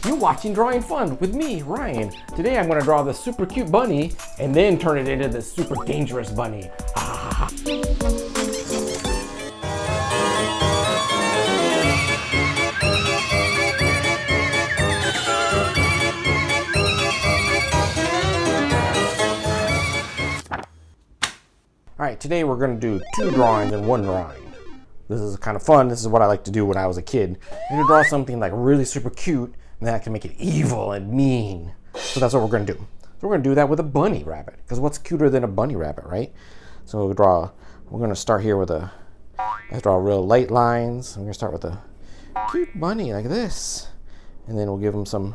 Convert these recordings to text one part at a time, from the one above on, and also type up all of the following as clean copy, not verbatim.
You're watching Drawing Fun with me, Ryan. Today I'm going to draw this super cute bunny and then turn it into this super dangerous bunny. Alright, today we're going to do 2 drawings in 1 drawing. This is kind of fun. This is what I like to do when I was a kid. I'm going to draw something like really super cute, and then I can make it evil and mean. So that's what we're going to do. So we're going to do that with a bunny rabbit, because what's cuter than a bunny rabbit, right? So we're going to start here with let's draw real light lines. I'm going to start with a cute bunny like this. And then we'll give him some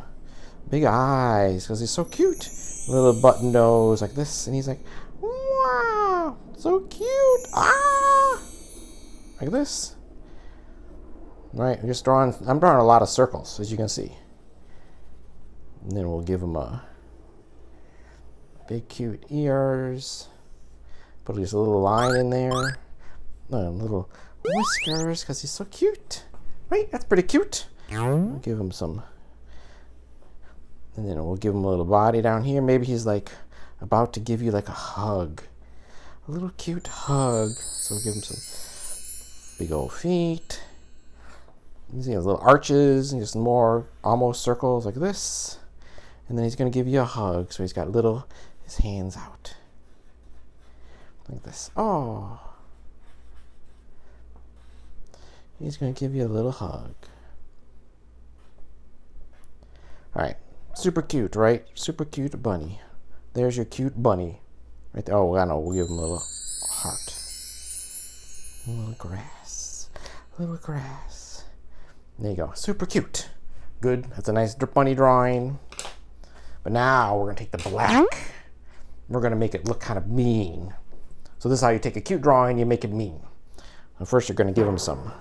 big eyes, because he's so cute. Little button nose like this, and he's like, wow, so cute, like this. Right, I'm drawing a lot of circles, as you can see. And then we'll give him a big cute ears. Put just a little line in there. Little whiskers, because he's so cute. Right, that's pretty cute. We'll give him some, and then we'll give him a little body down here. Maybe he's like about to give you like a hug. A little cute hug. So we'll give him some big old feet. You see his little arches and just more almost circles like this. And then he's going to give you a hug. So he's got his hands out. Like this. Oh. He's going to give you a little hug. Alright. Super cute, right? Super cute bunny. There's your cute bunny. Right there. Oh, I know. We'll give him a little heart. A little grass. A little grass. There you go. Super cute. Good. That's a nice bunny drawing. But now we're going to take the black. We're going to make it look kind of mean. So this is how you take a cute drawing, you make it mean. And first you're going to give him some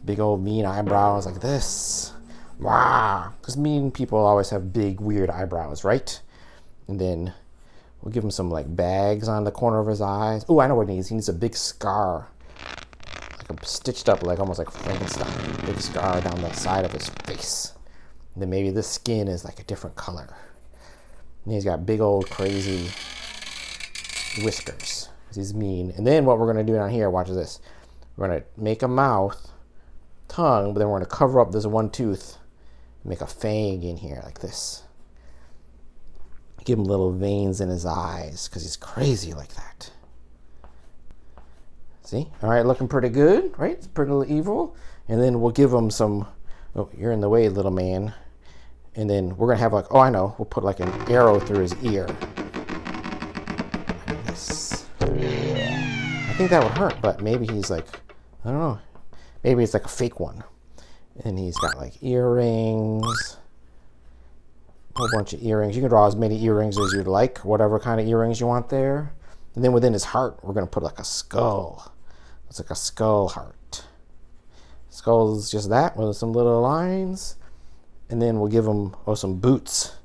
big old mean eyebrows like this. Wow. Because mean people always have big weird eyebrows, right? And then we'll give him some like bags on the corner of his eyes. Oh, I know what he needs. He needs a big scar. Like a stitched up, like almost like Frankenstein. Big scar down the side of his face. And then maybe the skin is like a different color. And he's got big old crazy whiskers. He's mean. And then what we're going to do down here, watch this. We're going to make a mouth, tongue, but then we're going to cover up this one tooth. Make a fang in here like this. Give him little veins in his eyes because he's crazy like that. See? All right, looking pretty good, right? It's pretty little evil. And then we'll give him some, oh, you're in the way, little man. And then we're going to have like, oh, I know, we'll put like an arrow through his ear. Like this. I think that would hurt, but maybe he's like, I don't know. Maybe it's like a fake one. And he's got like earrings. A whole bunch of earrings. You can draw as many earrings as you'd like, whatever kind of earrings you want there. And then within his heart, we're going to put like a skull. It's like a skull heart. Skull is just that with some little lines. And then we'll give him some boots.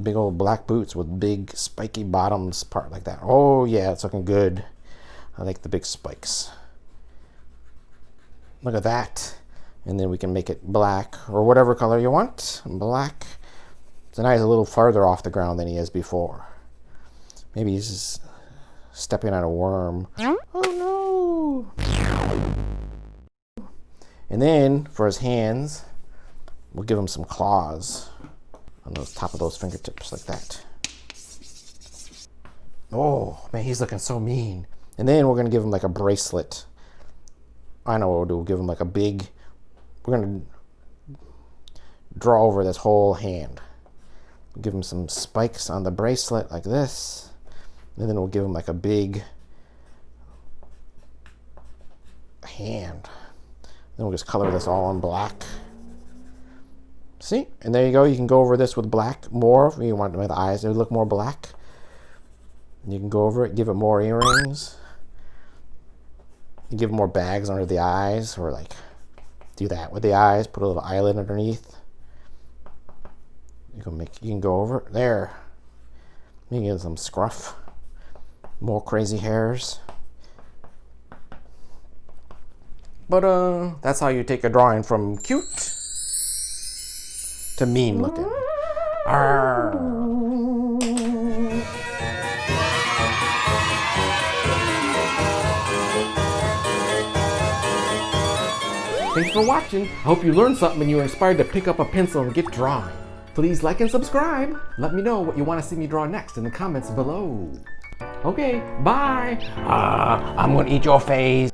Big old black boots with big spiky bottoms part like that. Oh yeah, it's looking good. I like the big spikes. Look at that. And then we can make it black or whatever color you want. Black. So now he's a little farther off the ground than he is before. Maybe he's just stepping on a worm. Oh no! And then for his hands, we'll give him some claws on the top of those fingertips like that. Oh man, he's looking so mean. And then we're gonna give him like a bracelet. I know what we'll do. We'll give him like a big. We're going to draw over this whole hand. We'll give him some spikes on the bracelet like this. And then we'll give him like a big hand. Then we'll just color this all in black. See? And there you go. You can go over this with black more if you want the eyes to look more black. And you can go over it, give it more earrings. You give it more bags under the eyes, or like do that with the eyes, put a little eyelid underneath. You can go over it there. You can get some scruff, more crazy hairs. But that's how you take a drawing from cute to mean looking. Arr. Thanks for watching. I hope you learned something and you were inspired to pick up a pencil and get drawing. Please like and subscribe. Let me know what you want to see me draw next in the comments below. Okay, bye. I'm gonna eat your face.